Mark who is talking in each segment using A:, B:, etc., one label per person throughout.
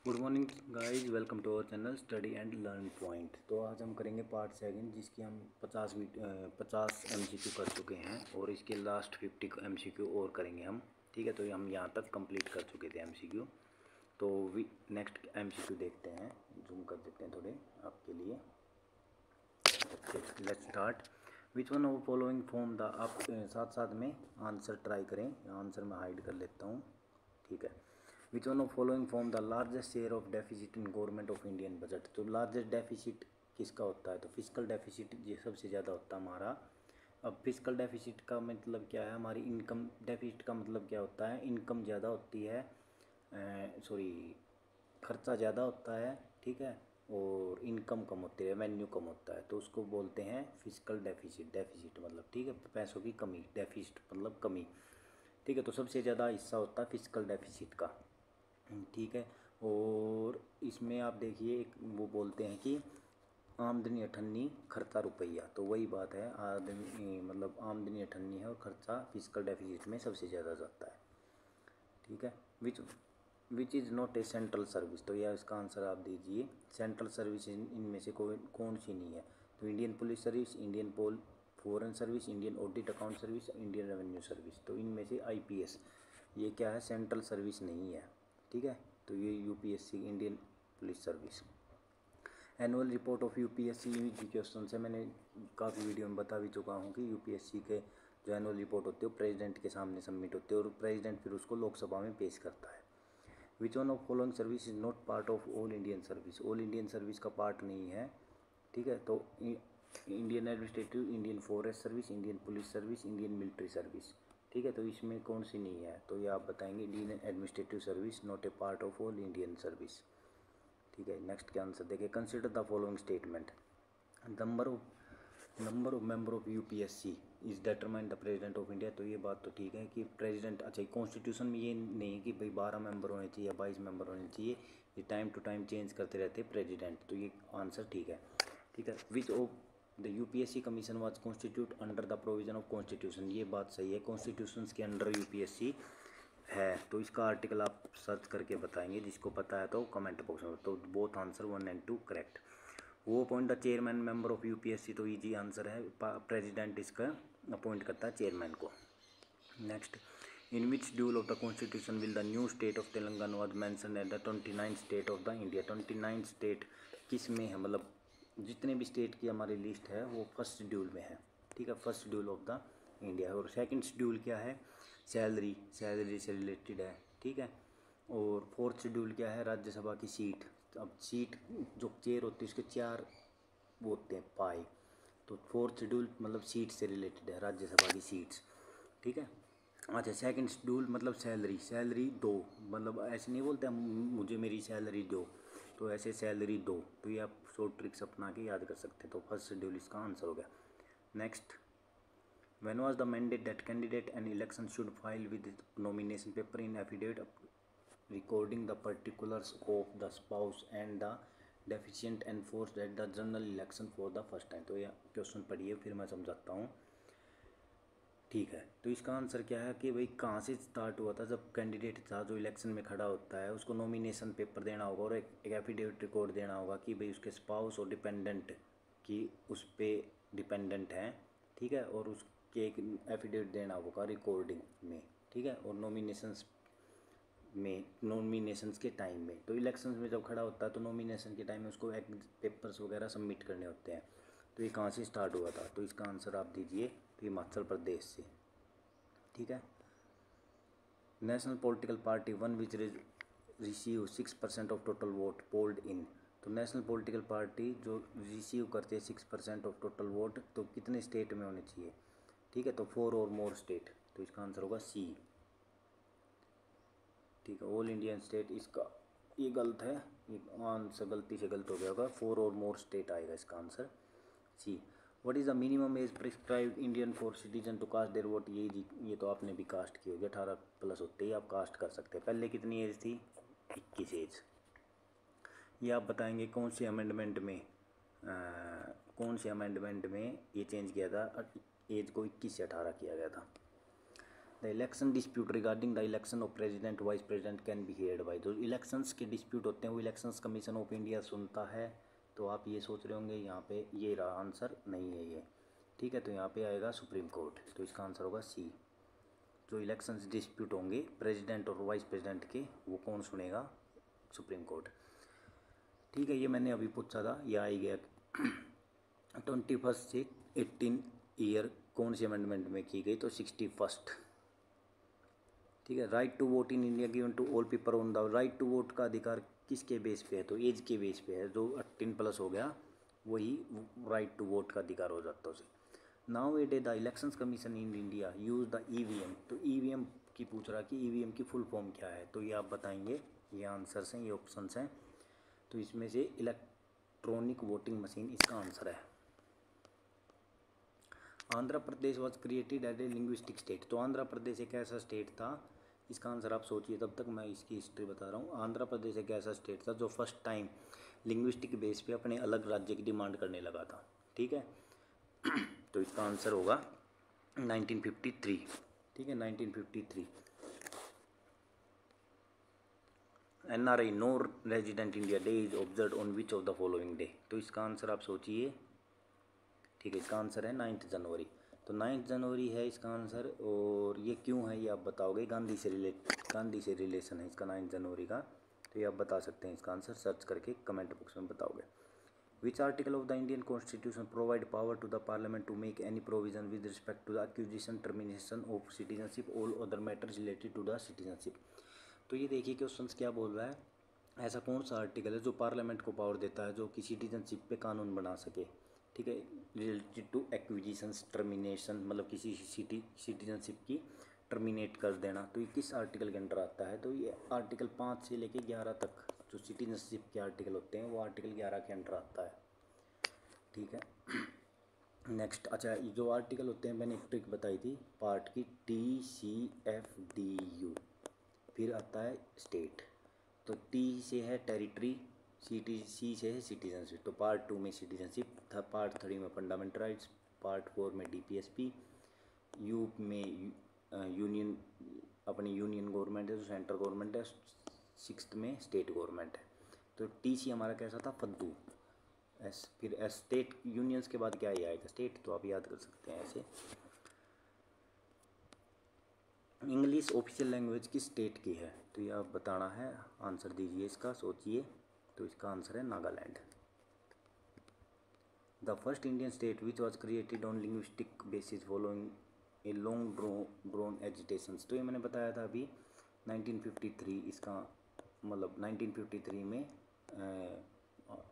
A: Good morning guys, welcome to our channel study and learn point. तो आज हम करेंगे पार्ट सेकंड, जिसकी हम 50 MCQ कर चुके हैं और इसके लास्ट 50 MCQ और करेंगे हम। ठीक है, तो हम यहाँ तक कंप्लीट कर चुके थे MCQ। तो नेक्स्ट MCQ देखते हैं, जूम कर देते हैं थोड़े आपके लिए। Let's start. Which one of following form the, आप साथ साथ में आंसर ट्राई करें। आंसर मैं हाइड कर लेता हूँ। ठीक है। Which one of following form the largest share of deficit in government of Indian budget. तो लार्जेस्ट डेफिसिट किसका होता है? तो फिजिकल डेफिसिट ये सबसे ज़्यादा होता है हमारा। अब फिजिकल डेफिसिट का मतलब क्या है? हमारी इनकम डेफिसिट का मतलब क्या होता है? इनकम ज़्यादा होती है, सॉरी, खर्चा ज़्यादा होता है, ठीक है, और इनकम कम होती है, रेवेन्यू कम होता है, तो उसको बोलते हैं फिजिकल डेफिसिट। डेफिसिट मतलब, ठीक है, पैसों की कमी, डेफिसिट मतलब कमी। ठीक है, तो सबसे ज़्यादा हिस्सा होता है फिजिकल डेफिसिट का। ठीक है, और इसमें आप देखिए एक वो बोलते हैं कि आमदनी अठन्नी खर्चा रुपया, तो वही बात है, आमदनी मतलब आमदनी अठन्नी है और खर्चा फिजिकल डेफिसिट में सबसे ज़्यादा जाता है। ठीक है। Which is not a central service, तो यह इसका आंसर आप दीजिए। सेंट्रल सर्विस इनमें से कौन सी नहीं है? तो Indian police service, Indian foreign service, Indian audit account service, Indian revenue service. तो इनमें से IPS ये क्या है? सेंट्रल सर्विस नहीं है। ठीक है, तो ये UPSC Indian police service. Annual report of UPSC जी क्वेश्चन से मैंने काफ़ी वीडियो में बता भी चुका हूँ कि UPSC के जो एनुअल रिपोर्ट होती है वो प्रेसिडेंट के सामने सबमिट होती है और प्रेसिडेंट फिर उसको लोकसभा में पेश करता है। Which one of following service is not part of all Indian service. All Indian service का पार्ट नहीं है। ठीक है, तो Indian administrative, Indian forest service, Indian police service, Indian military service. ठीक है, तो इसमें कौन सी नहीं है? तो ये आप बताएंगे Indian administrative service not a part of all Indian service. ठीक है, नेक्स्ट के आंसर देखिए। Consider the following statement. Number of member of UPSC is determine the president of India. तो ये बात तो ठीक है कि प्रेसिडेंट, अच्छा, कॉन्स्टिट्यूशन में ये नहीं है कि भाई 12 मेंबर होने चाहिए या 22 मेंबर होने चाहिए, ये टाइम टू टाइम चेंज करते रहते हैं प्रेसिडेंट, तो ये आंसर ठीक है। ठीक है। Which of the UPSC commission was constitute under the provision of constitution, ये बात सही है, कॉन्स्टिट्यूशन के अंडर UPSC है। तो इसका आर्टिकल आप सर्च करके बताएंगे, जिसको पता है तो कमेंट बॉक्स में। तो बोथ आंसर 1 और 2 करेक्ट। वो appoint the chairman member of UPSC, तो इजी आंसर है, प्रेसिडेंट इसका अपॉइंट करता है चेयरमैन को। Next, in which dual of the constitution will the new state of Telangana was mention at the 29 state of the India. 29 state किस में है? मतलब जितने भी स्टेट की हमारी लिस्ट है वो फर्स्ट शेड्यूल में है। ठीक है, first schedule of the India. और सेकंड शेड्यूल क्या है? सैलरी से रिलेटेड है। ठीक है, और फोर्थ शेड्यूल क्या है? राज्यसभा की सीट। अब सीट जो चेयर होती है उसके 4 वो होते हैं पाए, तो फोर्थ शेड्यूल मतलब सीट से रिलेटेड है, राज्यसभा की सीट्स। ठीक है। अच्छा, सेकंड शेड्यूल मतलब सैलरी दो, मतलब ऐसे नहीं बोलते हम मुझे मेरी सैलरी दो, तो ऐसे सैलरी दो, तो ये आप शॉर्ट ट्रिक्स अपना के याद कर सकते हैं। तो फर्स्ट शेड्यूल इसका आंसर हो गया। Next, when was the mandate that candidate and election should file with nomination paper in affidavit recording the particulars of the spouse and the deficient enforced at the general election for the first time। तो यह question पढ़िए फिर मैं समझाता हूँ। ठीक है, तो इसका आंसर क्या है कि भाई कहाँ से स्टार्ट हुआ था? जब कैंडिडेट था जो इलेक्शन में खड़ा होता है उसको नॉमिनेशन पेपर देना होगा और एक एफिडेविट रिकॉर्ड देना होगा कि भाई उसके स्पाउस और डिपेंडेंट की उस पर डिपेंडेंट हैं। ठीक है, और उसके एक एफिडेविट देना होगा रिकॉर्डिंग में। ठीक है, और नॉमिनेशंस के टाइम में, तो इलेक्शंस में जब खड़ा होता है तो नॉमिनेशन के टाइम में उसको एक पेपर्स वगैरह सबमिट करने होते हैं। तो ये कहाँ से स्टार्ट हुआ था? तो इसका आंसर आप दीजिए, तो हिमाचल प्रदेश से। ठीक है। National political party one which receive 6% of total vote polled in. तो नेशनल पॉलिटिकल पार्टी जो रिसीव करते हैं 6% ऑफ टोटल वोट, तो कितने स्टेट में होने चाहिए? ठीक है, तो 4 और मोर स्टेट, तो इसका आंसर होगा C। ठीक है, ऑल इंडियन स्टेट, इसका ये गलत है, ये आंसर गलती से गलत हो गया होगा, 4 और मोर स्टेट आएगा इसका answer C। What is the minimum age prescribe Indian for citizen to cast their vote. ये तो आपने भी कास्ट की होगी, 18+ होते ही आप कास्ट कर सकते हैं। पहले कितनी एज थी? 21 एज। ये आप बताएंगे कौन से अमेंडमेंट में ये चेंज किया था? एज को 21 से 18 किया गया था। The election dispute regarding the election of president vice president can be heard by, जो इलेक्शंस के डिस्प्यूट होते हैं वो इलेक्शंस कमीशन ऑफ इंडिया सुनता है। तो आप ये सोच रहे होंगे यहाँ पे ये रहा आंसर, नहीं है ये, ठीक है। तो यहाँ पे आएगा सुप्रीम कोर्ट, तो इसका आंसर होगा सी। जो इलेक्शंस डिस्प्यूट होंगे प्रेसिडेंट और वाइस प्रेसिडेंट के, वो कौन सुनेगा? सुप्रीम कोर्ट, ठीक है। ये मैंने अभी पूछा था, यह आई गया 21 से 18 ईयर कौन सी अमेंडमेंट में की गई? तो 61st, ठीक है। Right to vote in India given to all people on the, right to vote का अधिकार किसके बेस पे है? तो एज के बेस पे है, जो 18+ हो गया वही राइट टू वोट का अधिकार हो जाता है उसे। Now a day the elections commission in India use the EVM, तो ईवीएम की पूछ रहा कि ईवीएम की फुल फॉर्म क्या है? तो ये आप बताएंगे, ये आंसर्स हैं, ये ऑप्शंस हैं। तो इसमें से इलेक्ट्रॉनिक वोटिंग मशीन इसका आंसर है। Andhra Pradesh was created as a linguistic state, तो आंध्र प्रदेश एक ऐसा स्टेट था, इसका आंसर आप सोचिए, तब तक मैं इसकी हिस्ट्री बता रहा हूँ। आंध्र प्रदेश एक ऐसा स्टेट था जो फर्स्ट टाइम लिंग्विस्टिक बेस पे अपने अलग राज्य की डिमांड करने लगा था, ठीक है। तो इसका आंसर होगा 1953, ठीक है, 1953। NRI no resident India day is observe on which of the following day, तो इसका आंसर आप सोचिए, ठीक है। इसका आंसर है 9 जनवरी, तो 9 जनवरी है इसका आंसर। और ये क्यों है ये आप बताओगे, गांधी से रिलेशन है इसका 9 जनवरी का, तो ये आप बता सकते हैं इसका आंसर सर्च करके कमेंट बॉक्स में बताओगे। Which article of the Indian constitution provide power to the parliament to make any provision with respect to the acquisition termination of citizenship all other matters related to the citizenship. तो ये देखिए question क्या बोल रहा है, ऐसा कौन सा आर्टिकल है जो पार्लियामेंट को पावर देता है जो कि सिटीजनशिप पे कानून बना सके, ठीक है। रिलेटेड टू एक्विजिशन टर्मिनेशन, मतलब किसी सिटीजनशिप की टर्मिनेट कर देना, तो ये किस आर्टिकल के अंडर आता है? तो ये आर्टिकल 5 से लेके 11 तक जो सिटीजनशिप के आर्टिकल होते हैं वो आर्टिकल 11 के अंडर आता है, ठीक है। नेक्स्ट, अच्छा, ये जो आर्टिकल होते हैं मैंने एक ट्रिक बताई थी पार्ट की, TCFDU, फिर आता है स्टेट, तो T से है टेरिटरी, C से है सिटीजनशिप, तो पार्ट 2 में सिटीजनशिप था, पार्ट 3 में फंडामेंटल राइट्स, पार्ट 4 में DPSP, यू में यूनियन, अपनी यूनियन गवर्नमेंट है जो सेंट्रल गवर्नमेंट है, 6th में स्टेट गवर्नमेंट है। तो TC हमारा कैसा था, फद्दू, एस, फिर एस, स्टेट यूनियंस के बाद क्या ही आएगा, स्टेट, तो आप याद कर सकते हैं ऐसे। इंग्लिश ऑफिशियल लैंग्वेज किस स्टेट की है? तो ये आप बताना है, आंसर दीजिए इसका, सोचिए। तो इसका आंसर है Nagaland. The first Indian state which was created on linguistic basis following a long drone agitations, तो ये मैंने बताया था अभी 1953, इसका मतलब 1953 में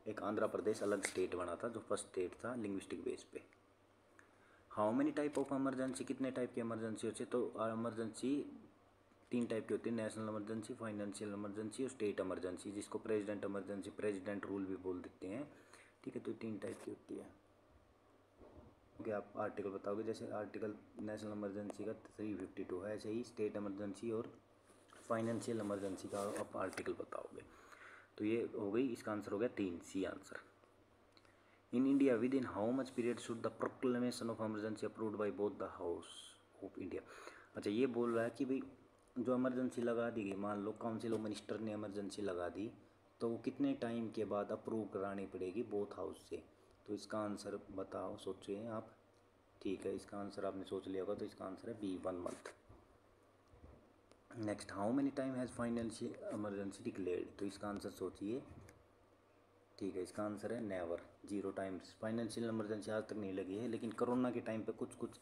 A: एक आंध्र प्रदेश अलग स्टेट बना था जो फर्स्ट स्टेट था लिंग्विस्टिक बेस पे। How many type of emergency, कितने टाइप की इमरजेंसी होती है? तो इमरजेंसी 3 टाइप की होती है, नेशनल इमरजेंसी, फाइनेंशियल इमरजेंसी और स्टेट इमरजेंसी, जिसको प्रेसिडेंट इमरजेंसी, प्रेसिडेंट रूल भी बोल देते हैं, ठीक है। तो 3 टाइप की होती है, ओके। आप आर्टिकल बताओगे, जैसे आर्टिकल नेशनल इमरजेंसी का 352 है, ऐसे ही स्टेट इमरजेंसी और फाइनेंशियल इमरजेंसी का आप आर्टिकल बताओगे। तो ये हो गई, इसका आंसर हो गया 3, C answer. In India with in how much period should the proclamation of emergency approved by both the house of India. अच्छा, ये बोल रहा है कि भाई जो इमरजेंसी लगा दी गई, मान लो काउंसिल ऑफ मिनिस्टर ने इमरजेंसी लगा दी, तो वो कितने टाइम के बाद अप्रूव करानी पड़ेगी बोथ हाउस से? तो इसका आंसर बताओ, सोचिए आप, ठीक है। इसका आंसर आपने सोच लिया होगा, तो इसका आंसर है B, 1 month. Next, how many time has financial emergency declared, तो इसका आंसर सोचिए, ठीक है। इसका आंसर है नेवर, 0 टाइम्स फाइनेंशियल इमरजेंसी आज तक नहीं लगी है, लेकिन कोरोना के टाइम पे कुछ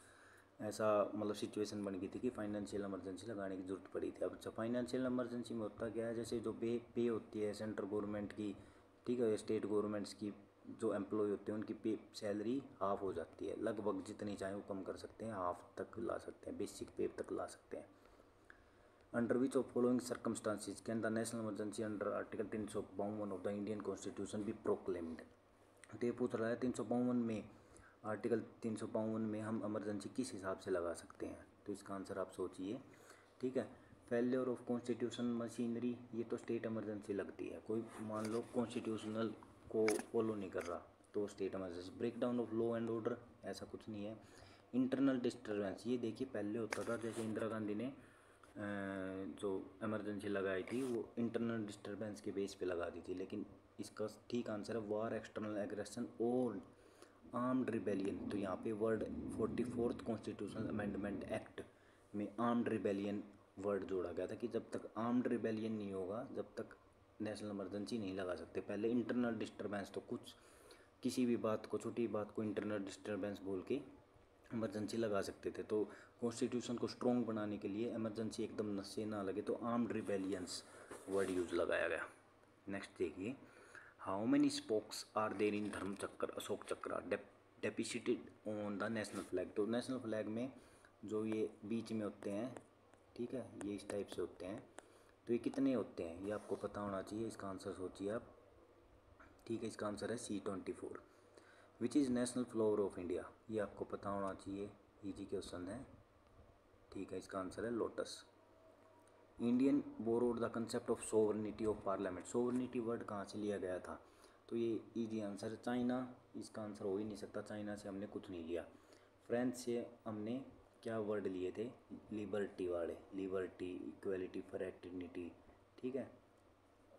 A: ऐसा मतलब सिचुएशन बन गई थी कि फाइनेंशियल इमरजेंसी लगाने की ज़रूरत पड़ी थी। अब अच्छा, फाइनेंशियल इमरजेंसी में होता क्या है, जैसे जो पे होती है सेंट्रल गवर्नमेंट की, ठीक है, स्टेट गवर्नमेंट्स की जो एम्प्लॉय होते हैं उनकी पे सैलरी हाफ हो जाती है, लगभग जितनी चाहे वो कम कर सकते हैं, हाफ तक ला सकते हैं, बेसिक पे तक ला सकते हैं। Under which of following circumstances can the national emergency under article 352 of the Indian constitution B proclaimed, तो ये पूछ रहा है 352 में, आर्टिकल 352 में हम इमरजेंसी किस हिसाब से लगा सकते हैं? तो इसका आंसर आप सोचिए, ठीक है। फेलियर ऑफ कॉन्स्टिट्यूशन मशीनरी, ये तो स्टेट इमरजेंसी लगती है, कोई मान लो कॉन्स्टिट्यूशनल को फॉलो नहीं कर रहा तो state emergency. Break down of law and order, ऐसा कुछ नहीं है। इंटरनल डिस्टर्बेंस, ये देखिए पहले होता था, जैसे इंदिरा गांधी ने जो इमरजेंसी लगाई थी वो इंटरनल डिस्टर्बेंस के बेस पे लगा दी थी, लेकिन इसका ठीक आंसर है वॉर, एक्सटर्नल एग्रेशन और आर्म्ड रिबेलियन। तो यहाँ पे word 44th constitutional amendment act में आर्म्ड रिबेलियन वर्ड जोड़ा गया था कि जब तक आर्म्ड रिबेलियन नहीं होगा जब तक नेशनल इमरजेंसी नहीं लगा सकते। पहले इंटरनल डिस्टर्बेंस, तो कुछ किसी भी बात को, छोटी बात को इंटरनल डिस्टर्बेंस बोल के इमरजेंसी लगा सकते थे। तो कॉन्स्टिट्यूशन को स्ट्रॉन्ग बनाने के लिए इमरजेंसी एकदम नशे ना लगे तो आर्म्ड रिबेलियंस वर्ड यूज लगाया गया। नेक्स्ट देखिए, how many spokes are there in Dharma Chakra Ashoka Chakra depicted on the national flag. तो नेशनल फ्लैग में जो ये बीच में होते हैं, ठीक है, ये इस टाइप से होते हैं, तो ये कितने होते हैं ये आपको पता होना चाहिए। इसका आंसर सोचिए आप, ठीक है, इसका आंसर है C24। Which is national flower of India, ये आपको पता होना चाहिए, इजी क्वेश्चन है, ठीक है, इसका आंसर है lotus. Indian borrowed the concept of sovereignty of parliament, sovereignty word कहाँ से लिया गया था, तो ये इजी आंसर है चाइना, इसका आंसर हो ही नहीं सकता, चाइना से हमने कुछ नहीं लिया। फ्रेंच से हमने क्या वर्ड लिए थे, लिबर्टी वाले, लिबर्टी, इक्वलिटी, फ्रेटर्निटी, ठीक है,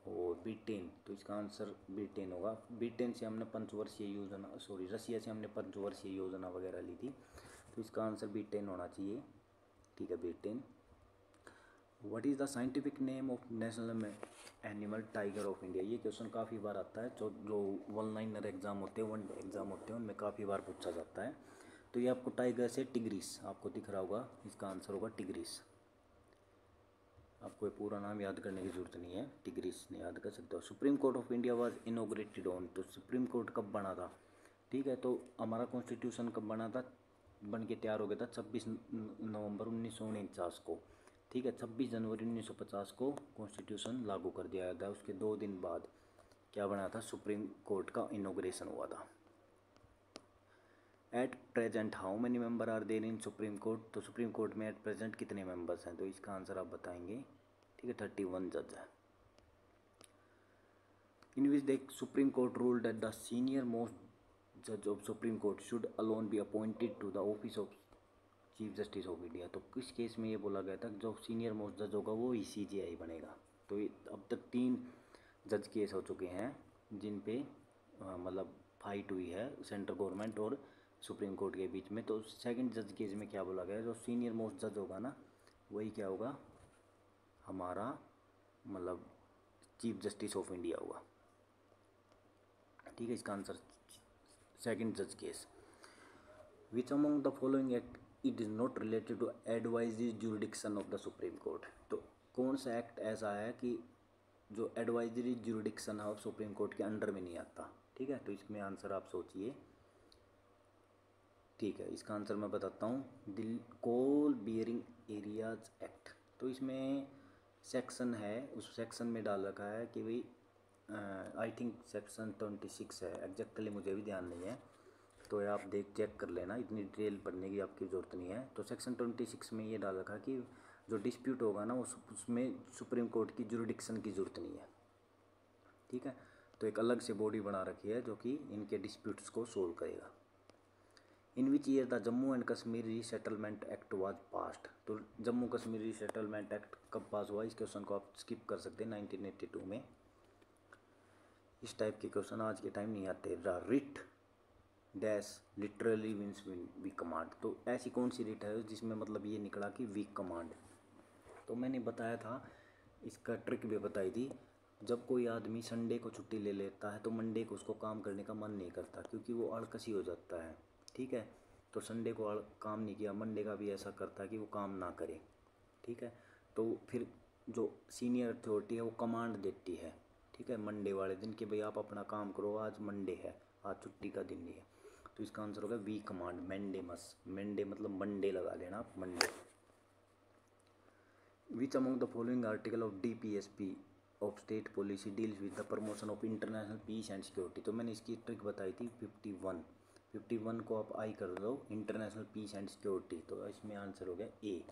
A: और ब्रिटेन, तो इसका आंसर ब्रिटेन होगा। ब्रिटेन से हमने पंचवर्षीय योजना, सॉरी रसिया से हमने पंचवर्षीय योजना वगैरह ली थी, तो इसका आंसर ब्रिटेन होना चाहिए, ठीक है, Britain. What is the scientific name of national animal tiger of India, ये क्वेश्चन काफ़ी बार आता है, जो वन लाइनर एग्जाम होते हैं, वन एग्जाम होते हैं, उनमें काफ़ी बार पूछा जाता है। तो ये आपको टाइगर से टिग्रिस आपको दिख रहा होगा, इसका आंसर होगा टिग्रिस। आपको ये पूरा नाम याद करने की जरूरत नहीं है, टिग्रिस ने याद कर सकते हो। Supreme court of India was inaugurated on, तो सुप्रीम कोर्ट कब बना था, ठीक है, तो हमारा कॉन्स्टिट्यूशन कब बना था, बन के तैयार हो गया था 26 नवंबर 1949 को, ठीक है, 26 जनवरी 1950 को कॉन्स्टिट्यूशन लागू कर दिया गया था। उसके 2 दिन बाद क्या बना था, सुप्रीम कोर्ट का इनोग्रेशन हुआ था। At present how many member are there in supreme court, तो सुप्रीम कोर्ट में एट प्रेजेंट कितने मेंबर्स हैं, तो इसका आंसर आप बताएंगे, ठीक है, 31 जज है। In which the supreme Court ruled that the senior most जज of supreme Court should alone be appointed to the office of Chief Justice of India, तो किस केस में ये बोला गया था, जो सीनियर मोस्ट जज होगा वो ही CJI बनेगा। तो अब तक 3 जज केस हो चुके हैं जिन पे मतलब फाइट हुई है सेंट्रल गवर्नमेंट और सुप्रीम कोर्ट के बीच में। तो सेकंड जज केस में क्या बोला गया, जो सीनियर मोस्ट जज होगा ना वही क्या होगा, हमारा मतलब चीफ जस्टिस ऑफ इंडिया होगा, ठीक है, इसका आंसर सेकंड जज case. Which among the following act it is not related to advisory jurisdiction of the supreme court, तो कौन सा एक्ट ऐसा है कि जो advisory jurisdiction of supreme court के अंडर में नहीं आता, ठीक है, तो इसमें आंसर आप सोचिए, ठीक है, इसका आंसर मैं बताता हूँ, दिल कोल बियरिंग एरियाज एक्ट। तो इसमें सेक्शन है, उस सेक्शन में डाल रखा है कि भाई आई थिंक सेक्शन 26 है, एग्जैक्टली मुझे भी ध्यान नहीं है, तो आप चेक कर लेना, इतनी डिटेल पढ़ने की आपकी ज़रूरत नहीं है। तो सेक्शन 26 में ये डाल रखा है कि जो डिस्प्यूट होगा ना उसमें सुप्रीम कोर्ट की जुरिडिक्शन की ज़रूरत नहीं है, ठीक है, तो एक अलग से बॉडी बना रखी है जो कि इनके डिस्प्यूट्स को सोल्व करेगा। In which year the Jammu and Kashmir Resettlement Act was passed, तो जम्मू कश्मीर रीसेटलमेंट एक्ट कब पास हुआ, इस क्वेश्चन को आप स्किप कर सकते हैं, 1982 में। इस टाइप के क्वेश्चन आज के टाइम नहीं आते। The writ dash literally means weak command, तो ऐसी कौन सी रिट है जिसमें मतलब ये निकला कि वीक कमांड, तो मैंने बताया था, इसका ट्रिक भी बताई थी, जब कोई आदमी संडे को छुट्टी ले लेता है तो मंडे को उसको काम करने का मन नहीं करता क्योंकि वो आलसी हो जाता है, ठीक है, तो संडे को काम नहीं किया, मंडे का भी ऐसा करता है कि वो काम ना करे, ठीक है, तो फिर जो सीनियर अथॉरिटी है वो कमांड देती है, ठीक है, मंडे वाले दिन कि भाई आप अपना काम करो, आज मंडे है, आज छुट्टी का दिन नहीं है, तो इसका आंसर होगा वी कमांड, मैंडेमस, मंडे मतलब मंडे लगा लेना आप, Monday. Which among the following article of DPSP of state policy deals with the promotion of international peace and security, तो मैंने इसकी ट्रिक बताई थी 51 को आप आई कर दो, इंटरनेशनल पीस एंड सिक्योरिटी, तो इसमें आंसर हो गया ए,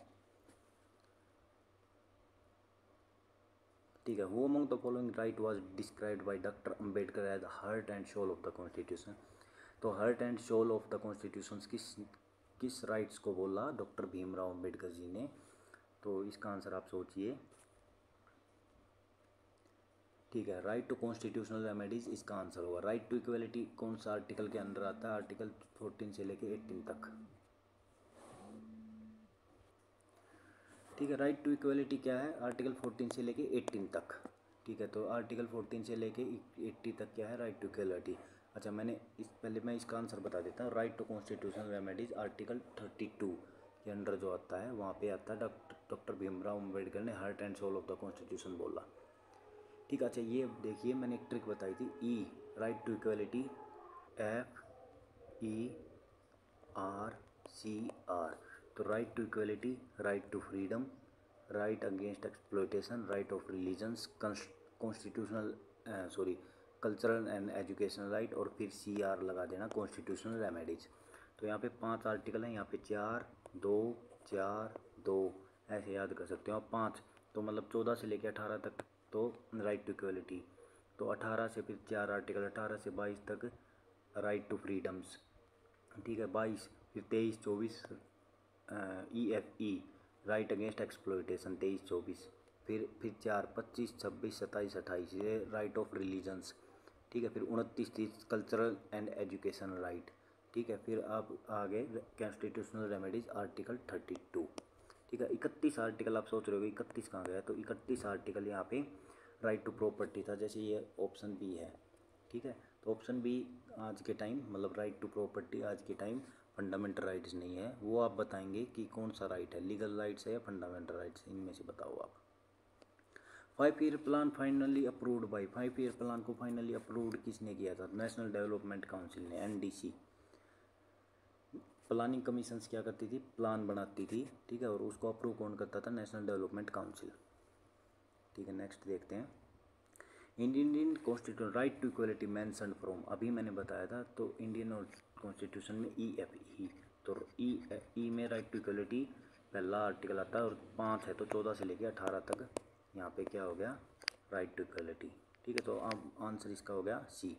A: ठीक है। Who among the following right was described by doctor Ambedkar as heart and soul of the constitution, तो heart and soul of the constitution किस राइट्स को बोला डॉक्टर भीमराव अम्बेडकर जी ने? तो इसका आंसर आप सोचिए। ठीक है, राइट टू कॉन्स्टिट्यूशनल रेमेडीज इसका आंसर होगा। राइट टू इक्वलिटी कौन सा आर्टिकल के अंदर आता है? आर्टिकल 14 से लेके 18 तक। ठीक है, राइट टू इक्वलिटी क्या है? आर्टिकल 14 से लेके 18 तक। ठीक है, तो आर्टिकल 14 से लेके 80 तक क्या है? Right to equality. अच्छा, पहले मैं इसका आंसर बता देता हूँ। Right to constitutional remedies article 32 के अंडर जो आता है, वहाँ पे आता है डॉक्टर भीमराव अम्बेडकर ने heart and soul of the constitution बोला। ठीक है, अच्छा ये देखिए, मैंने एक ट्रिक बताई थी। E right to equality, FERCR। तो right to equality, right to freedom, right against exploitation, right of religions, constitutional cultural and educational right, और फिर CR लगा देना, कॉन्स्टिट्यूशनल रेमेडीज। तो यहाँ पे 5 आर्टिकल हैं, यहाँ पे 4 2 4 2 ऐसे याद कर सकते हो आप। 5 तो मतलब 14 से लेकर 18 तक तो राइट टू इक्वलिटी। तो 18 से फिर 4 आर्टिकल, 18 से 22 तक राइट टू फ्रीडम्स। ठीक है, 22 फिर 23 24 EFE राइट अगेंस्ट एक्सप्लॉयटेशन 23 24। फिर 4 25 26 27 28 ये राइट ऑफ रिलीजन्स। ठीक है, फिर 29 30 कल्चरल एंड एजुकेशन राइट। ठीक है, फिर आप आगे कॉन्स्टिट्यूशनल रेमेडीज आर्टिकल 32। ठीक है, 31 आर्टिकल आप सोच रहे हो 31 कहाँ गया? तो 31 आर्टिकल यहाँ पे राइट टू प्रॉपर्टी था, जैसे ये ऑप्शन बी है। ठीक है, तो ऑप्शन बी आज के टाइम मतलब राइट टू प्रॉपर्टी आज के टाइम फंडामेंटल राइट्स नहीं है। वो आप बताएंगे कि कौन सा राइट है, लीगल राइट्स है या फंडामेंटल राइट्स, इनमें से बताओ आप। 5 year plan finally approved by, 5 year plan को फाइनली अप्रूव्ड किसने किया था? नेशनल डेवलपमेंट काउंसिल ने, NDC। प्लानिंग कमीशंस क्या करती थी? प्लान बनाती थी। ठीक है, और उसको अप्रूव कौन करता था? National development council. ठीक है, नेक्स्ट देखते हैं। Indian constitution right to equality mention from, अभी मैंने बताया था। तो इंडियन कॉन्स्टिट्यूशन में EFE, तो ई में राइट टू इक्वलिटी पहला आर्टिकल आता है, और 5 है तो 14 से लेकर 18 तक यहाँ पे क्या हो गया? Right to equality. ठीक है, तो अब आंसर इसका हो गया C।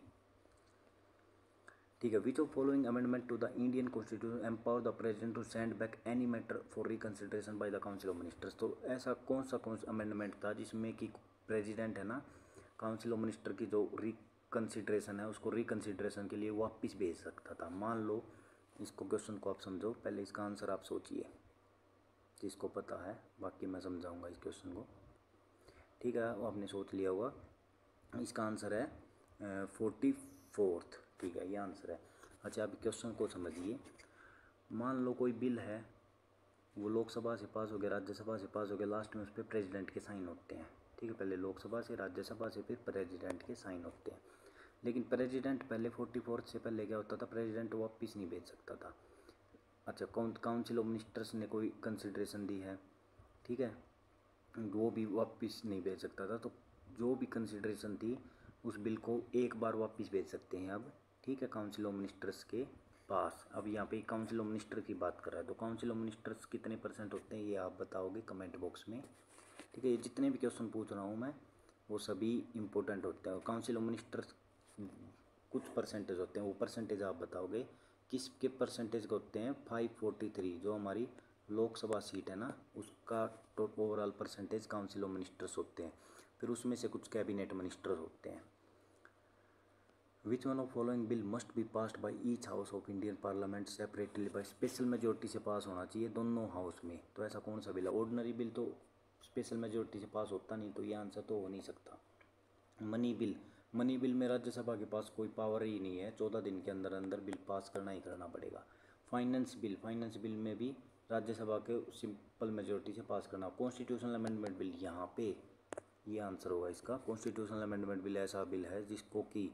A: ठीक है, which of following amendment to the Indian constitution empower the president to send back any matter for reconsideration by the council of ministers? तो ऐसा कौन सा अमेंडमेंट था जिसमें कि प्रेसिडेंट है ना, काउंसिल ऑफ मिनिस्टर की जो रिकन्सिडरेशन है उसको रिकन्सिडरेशन के लिए वापस भेज सकता था। मान लो इसको, क्वेश्चन को आप समझो, पहले इसका आंसर आप सोचिए जिसको पता है, बाकी मैं समझाऊंगा इस क्वेश्चन को। ठीक है, वो आपने सोच लिया होगा। इसका आंसर है 44th। ठीक है, ये आंसर है। अच्छा, अभी क्वेश्चन को समझिए। मान लो कोई बिल है, वो लोकसभा से पास हो गया, राज्यसभा से पास हो गया, लास्ट में उस पर प्रेसिडेंट के साइन होते हैं। ठीक है, पहले लोकसभा से, राज्यसभा से, फिर प्रेसिडेंट के साइन होते हैं। लेकिन प्रेसिडेंट पहले 44th से पहले क्या होता था? प्रेसिडेंट वापस नहीं भेज सकता था। अच्छा, काउंसिल ऑफ मिनिस्टर्स ने कोई कंसिडरेशन दी है, ठीक है, वो भी वापस नहीं भेज सकता था। तो जो भी कंसिडरेशन थी उस बिल को एक बार वापस भेज सकते हैं अब। ठीक है, काउंसिल ऑफ मिनिस्टर्स के पास। अब यहाँ पे काउंसिल ऑफ मिनिस्टर की बात कर रहा है, तो काउंसिल ऑफ मिनिस्टर्स कितने % होते हैं ये आप बताओगे कमेंट बॉक्स में। ठीक है, ये जितने भी क्वेश्चन पूछ रहा हूँ मैं वो सभी इंपॉर्टेंट होते हैं। और काउंसिल ऑफ मिनिस्टर्स कुछ परसेंटेज होते हैं, वो परसेंटेज आप बताओगे किसके परसेंटेज के होते हैं। 543 जो हमारी लोकसभा सीट है ना, उसका overall percentage council of ministers होते हैं। फिर उसमें से कुछ कैबिनेट मिनिस्टर्स होते हैं। Which one of following bill must be passed by each house of Indian parliament separately by special majority से पास होना चाहिए दोनों हाउस में? तो ऐसा कौन सा बिल है? ऑर्डिनरी बिल तो स्पेशल मेजोरिटी से पास होता नहीं, तो ये आंसर तो हो नहीं सकता। मनी बिल में राज्यसभा के पास कोई पावर ही नहीं है, 14 दिन के अंदर अंदर बिल पास करना ही करना पड़ेगा। फाइनेंस बिल में भी राज्यसभा के सिंपल मेजोरिटी से पास करना। कॉन्स्टिट्यूशनल अमेंडमेंट बिल, यहाँ पे ये आंसर होगा इसका। कॉन्स्टिट्यूशनल अमेंडमेंट बिल ऐसा बिल है जिसको कि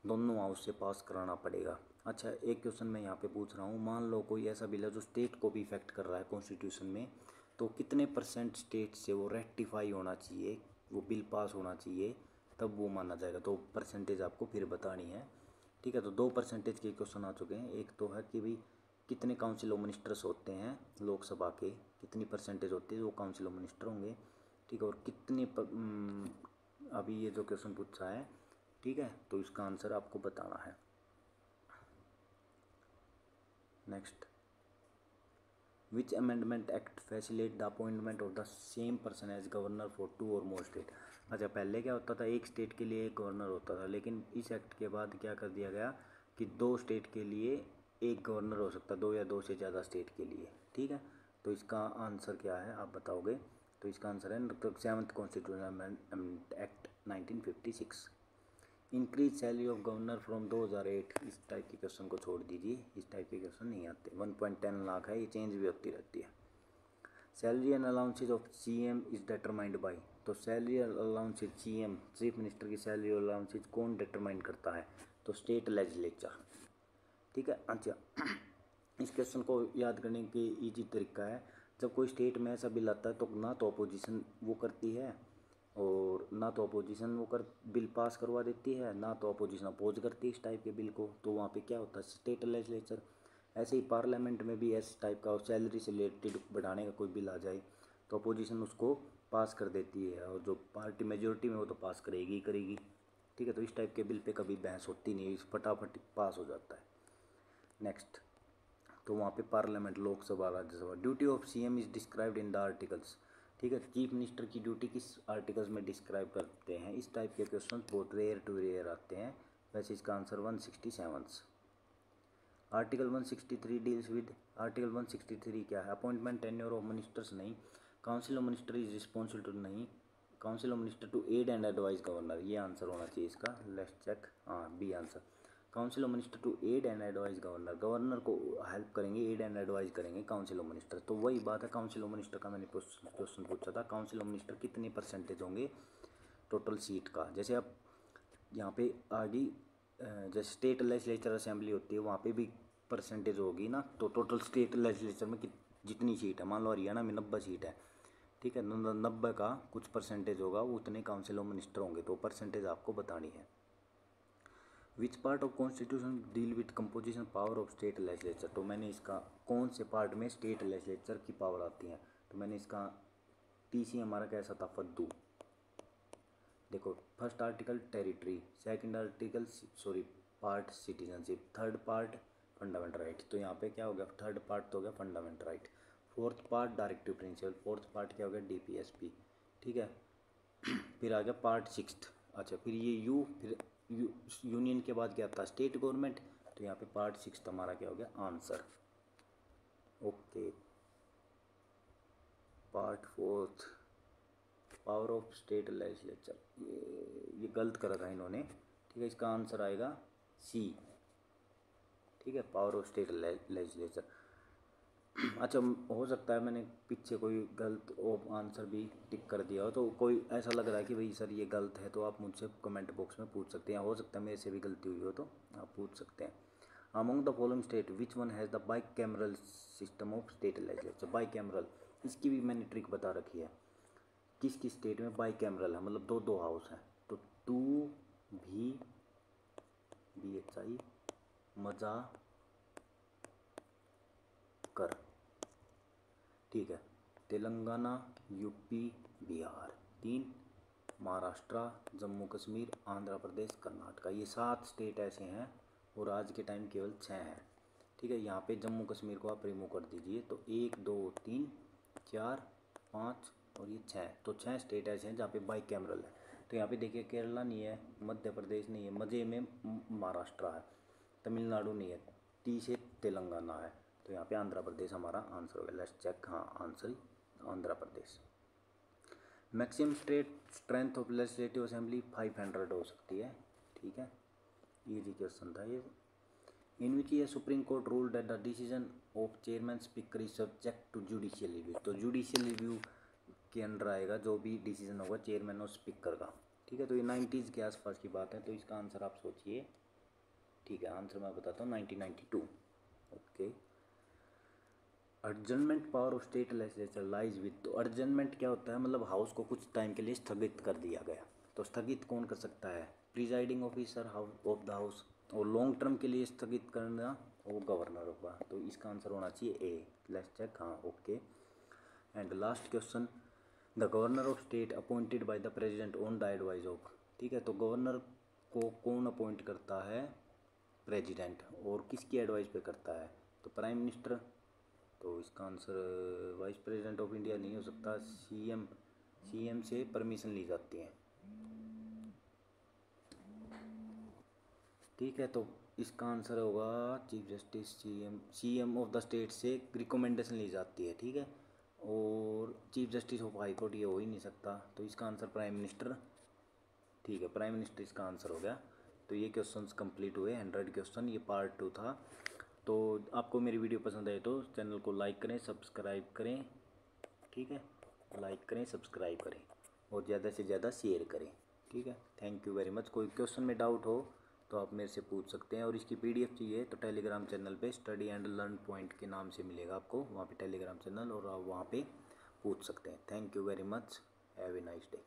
A: दोनों हाउस से पास कराना पड़ेगा। अच्छा, एक क्वेश्चन मैं यहाँ पे पूछ रहा हूँ, मान लो कोई ऐसा बिल है जो स्टेट को भी इफेक्ट कर रहा है कॉन्स्टिट्यूशन में, तो कितने % स्टेट से वो रेक्टिफाई होना चाहिए, वो बिल पास होना चाहिए, तब वो माना जाएगा? तो परसेंटेज आपको फिर बतानी है। ठीक है, तो 2% के क्वेश्चन आ चुके हैं। एक तो है कि भाई कितने काउंसिल ऑफ मिनिस्टर्स होते हैं लोकसभा के, कितनी % होती है वो काउंसिल ऑफ मिनिस्टर होंगे। ठीक है, और कितने अभी ये जो क्वेश्चन पूछा है, ठीक है, तो इसका आंसर आपको बताना है। Next, which amendment act facilitate the appointment of the same person as governor for 2 or more state. अच्छा, पहले क्या होता था, एक स्टेट के लिए एक गवर्नर होता था, लेकिन इस एक्ट के बाद क्या कर दिया गया कि 2 स्टेट के लिए एक गवर्नर हो सकता है, 2 या 2 से ज़्यादा स्टेट के लिए। ठीक है, तो इसका आंसर क्या है आप बताओगे? तो इसका आंसर है 7th constitution amendment act 1956। Increase salary of governor from 2008। इस टाइप के क्वेश्चन को छोड़ दीजिए, इस टाइप के क्वेश्चन नहीं आते। 1.10 लाख है, ये चेंज भी होती रहती है। Salary and allowances of CM is determined by. तो सैलरी और अलाउंसेज सीएम चीफ मिनिस्टर की सैलरी और अलाउंसेज कौन डिटरमाइन करता है? तो स्टेट लेजिस्लेचर। ठीक है। अच्छा, इस क्वेश्चन को याद करने के इजी तरीका है, जब कोई स्टेट में ऐसा बिल आता है तो ना तो अपोजिशन वो करती है, और ना तो अपोजिशन वो कर बिल पास करवा देती है, ना तो अपोजिशन अपोज करती है इस टाइप के बिल को। तो वहाँ पे क्या होता है? State legislature. ऐसे ही पार्लियामेंट में भी इस टाइप का सैलरी से रिलेटेड बढ़ाने का कोई बिल आ जाए तो अपोजिशन उसको पास कर देती है, और जो पार्टी मेजोरिटी में वो तो पास करेगी ही करेगी। ठीक है, तो इस टाइप के बिल पे कभी बहस होती नहीं, फटाफट पास हो जाता है। नेक्स्ट, तो वहाँ पे parliament, Lok Sabha, Rajya Sabha. Duty of CM is described in the articles. ठीक है, चीफ मिनिस्टर की ड्यूटी किस आर्टिकल्स में डिस्क्राइब करते हैं? इस टाइप के क्वेश्चन बहुत रेयर टू रेयर आते हैं। वैसे इसका answer 167। Article 163 deals with. Article 163 क्या है? अपॉइंटमेंट टेन्योर ऑफ मिनिस्टर्स नहीं। Council of minister is responsible to नहीं। Council of minister to aid and advise governor, ये आंसर होना चाहिए इसका। लेट्स चेक, हाँ B answer. Council of minister to aid and advise governor, governor को help करेंगे, aid and advise करेंगे council of minister. तो वही बात है, काउंसिल ऑफ मिनिस्टर का मैंने क्वेश्चन पूछा था, काउंसिल ऑफ मिनिस्टर कितने परसेंटेज होंगे टोटल सीट का? जैसे अब यहाँ पे आगे जैसे स्टेट लेजिस्लेचर असेंबली होती है, वहाँ पे भी परसेंटेज होगी ना। तो टोटल स्टेट लेजिस्लेचर में जितनी सीट है, मान लो हरियाणा में 90 सीट है, ठीक है, 90 का कुछ परसेंटेज होगा, उतने काउंसिल ऑफ मिनिस्टर होंगे, तो परसेंटेज आपको बतानी है। Which part of constitution deal with composition power of state legislature. तो मैंने इसका कौन से पार्ट में स्टेट लेजिस्लेचर की पावर आती है? तो मैंने इसका टीसी हमारा कैसा था? फद्दू। देखो, first article territory, second article part citizenship, third part fundamental right. तो यहाँ पे क्या हो गया? थर्ड पार्ट तो हो गया fundamental right. Fourth part directive principle, fourth part क्या हो गया? डीपीएसपी। ठीक है, फिर आ गया पार्ट 6। अच्छा, फिर ये फिर यूनियन के बाद क्या था? State government. तो यहाँ पे पार्ट 6 हमारा क्या हो गया? Answer. Okay, part 4 power of state legislature, ये गलत करा था इन्होंने। ठीक है, इसका आंसर आएगा सी। ठीक है, पावर ऑफ स्टेट लेजिस्लेचर। अच्छा, हो सकता है मैंने पीछे कोई गलत आंसर भी टिक कर दिया हो, तो कोई ऐसा लग रहा है कि भाई सर ये गलत है, तो आप मुझसे कमेंट बॉक्स में पूछ सकते हैं। हो सकता है मेरे से भी गलती हुई हो, तो आप पूछ सकते हैं। Among the following state which one has the bicameral system of state legislature. Bicameral, इसकी भी मैंने ट्रिक बता रखी है। किस किस स्टेट में बाइकैमरल है, मतलब दो दो हाउस हैं? तो 2VBHI मजा कर। ठीक है, तेलंगाना, यूपी, बिहार 3, महाराष्ट्र, जम्मू कश्मीर, आंध्र प्रदेश, कर्नाटका, ये 7 स्टेट ऐसे हैं, और आज के टाइम केवल 6 हैं। ठीक है, यहाँ पे जम्मू कश्मीर को आप रिमूव कर दीजिए, तो 1 2 3 4 5 और ये 6, तो 6 स्टेट ऐसे हैं जहाँ पे बाइकैमरल है। तो यहाँ पे देखिए, केरला नहीं है, मध्य प्रदेश नहीं है, मजे में महाराष्ट्र है, तमिलनाडु नहीं है, टी से तेलंगाना है, तो यहाँ पे आंध्र प्रदेश हमारा आंसर होगा। लेट्स चेक, हाँ answer Andhra Pradesh. Maximum state strength of legislative assembly 500 हो सकती है। ठीक है, इजी क्वेश्चन था ये। इन विच ये supreme court rule that the decision of chairman speaker is subject to judicial review. तो जुडिशियल रिव्यू के अंडर आएगा जो भी डिसीजन होगा चेयरमैन और स्पीकर का। ठीक है, तो ये 90s के आसपास की बात है, तो इसका आंसर आप सोचिए। ठीक है, आंसर मैं बताता हूँ 1992। Okay, adjournment power of state legislature lies with. तो एडजर्नमेंट क्या होता है? मतलब हाउस को कुछ टाइम के लिए स्थगित कर दिया गया। तो स्थगित कौन कर सकता है? Presiding officer of the house. और लॉन्ग टर्म के लिए स्थगित करना वो गवर्नर होगा। तो इसका आंसर होना चाहिए ए। लेट्स चेक, हाँ okay. And last question, the governor of state appointed by the president on the advice of. ठीक है, तो गवर्नर को कौन अपॉइंट करता है? प्रेसिडेंट। और किसकी एडवाइस पे करता है? तो प्राइम मिनिस्टर। तो इसका answer vice president of India नहीं हो सकता, सीएम से परमिशन ली जाती है। ठीक है, तो इसका आंसर होगा chief justice, CM of the state से रिकमेंडेशन ली जाती है। ठीक है, और chief Justice of high court ये हो ही नहीं सकता, तो इसका आंसर प्राइम मिनिस्टर। ठीक है, प्राइम मिनिस्टर इसका आंसर हो गया। तो ये क्वेश्चंस कंप्लीट हुए 100 क्वेश्चन, ये पार्ट 2 था। तो आपको मेरी वीडियो पसंद आए तो चैनल को लाइक करें, सब्सक्राइब करें। ठीक है, लाइक करें, सब्सक्राइब करें और ज़्यादा से ज़्यादा शेयर करें। ठीक है, थैंक यू वेरी मच। कोई क्वेश्चन में डाउट हो तो आप मेरे से पूछ सकते हैं, और इसकी पीडीएफ चाहिए तो टेलीग्राम चैनल पे स्टडी एंड लर्न पॉइंट के नाम से मिलेगा आपको, वहाँ पे टेलीग्राम चैनल, और आप वहाँ पे पूछ सकते हैं। Thank you very much, have a nice day.